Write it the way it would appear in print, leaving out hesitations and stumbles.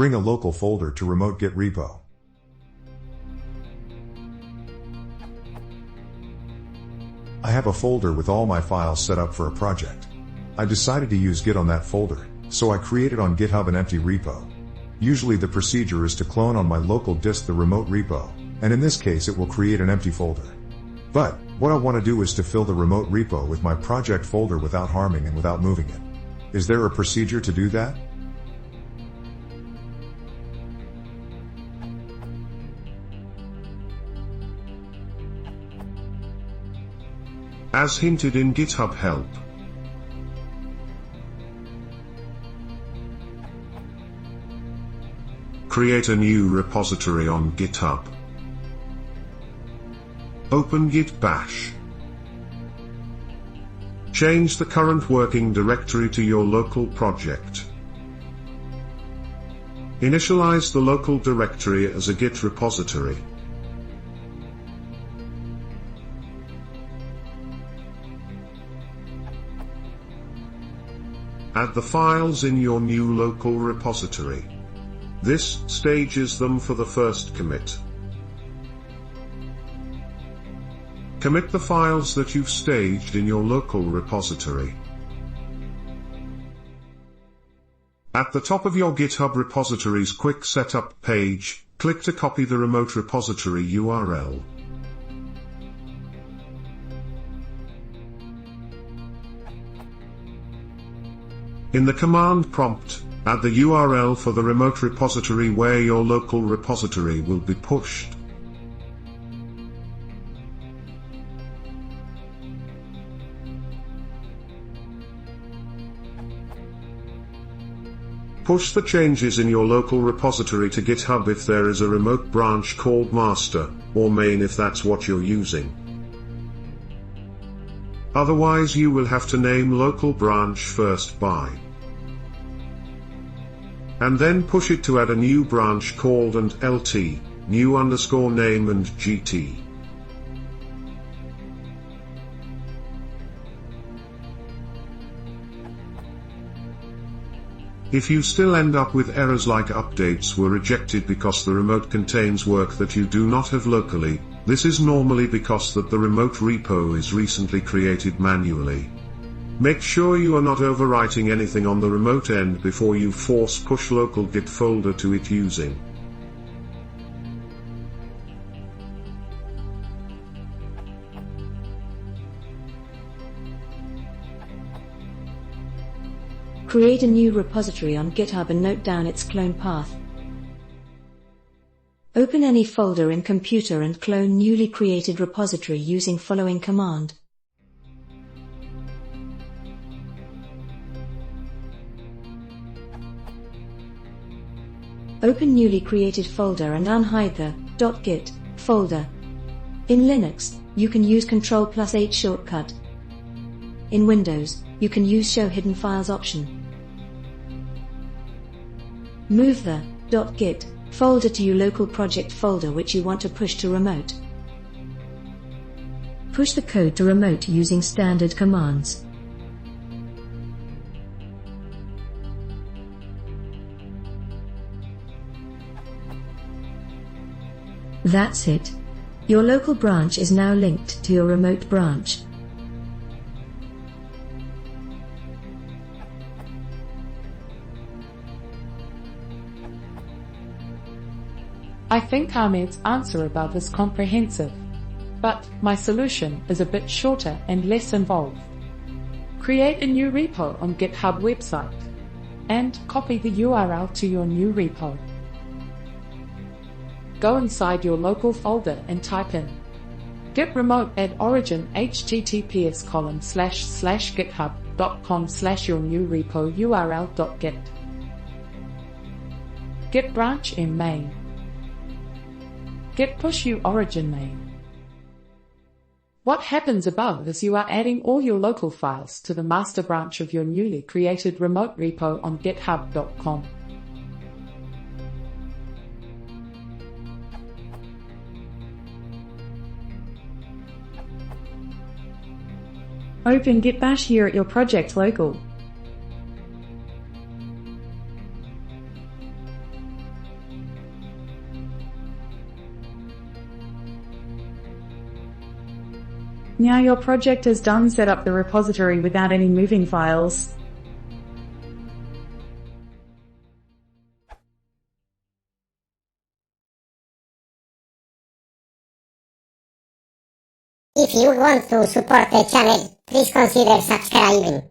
Bring a local folder to remote Git repo. I have a folder with all my files set up for a project. I decided to use Git on that folder, so I created on GitHub an empty repo. Usually the procedure is to clone on my local disk the remote repo, and in this case it will create an empty folder. But, what I want to do is to fill the remote repo with my project folder without harming and without moving it. Is there a procedure to do that? As hinted in GitHub help. Create a new repository on GitHub. Open Git Bash. Change the current working directory to your local project. Initialize the local directory as a Git repository. Add the files in your new local repository. This stages them for the first commit. Commit the files that you've staged in your local repository. At the top of your GitHub repository's quick setup page, click to copy the remote repository URL. In the command prompt, add the URL for the remote repository where your local repository will be pushed. Push the changes in your local repository to GitHub if there is a remote branch called master, or main if that's what you're using. Otherwise you will have to name local branch first by. And then push it to add a new branch called and lt, new underscore name and gt. If you still end up with errors like updates were rejected because the remote contains work that you do not have locally, this is normally because that the remote repo is recently created manually. Make sure you are not overwriting anything on the remote end before you force push local Git folder to it using. Create a new repository on GitHub and note down its clone path. Open any folder in computer and clone newly created repository using following command. Open newly created folder and unhide the .git folder. In Linux, you can use Ctrl+H shortcut. In Windows, you can use Show Hidden Files option. Move the .git folder to your local project folder which you want to push to remote. Push the code to remote using standard commands. That's it. Your local branch is now linked to your remote branch. I think Ahmed's answer above is comprehensive, but my solution is a bit shorter and less involved. Create a new repo on GitHub website, and copy the URL to your new repo. Go inside your local folder and type in git remote add origin https://github.com/ your new repo url.git. Git branch in main. Git push u origin main. What happens above is you are adding all your local files to the master branch of your newly created remote repo on github.com. Open Git Bash here at your project local. Now your project is done. Set up the repository without any moving files. If you want to support the channel, please consider subscribing.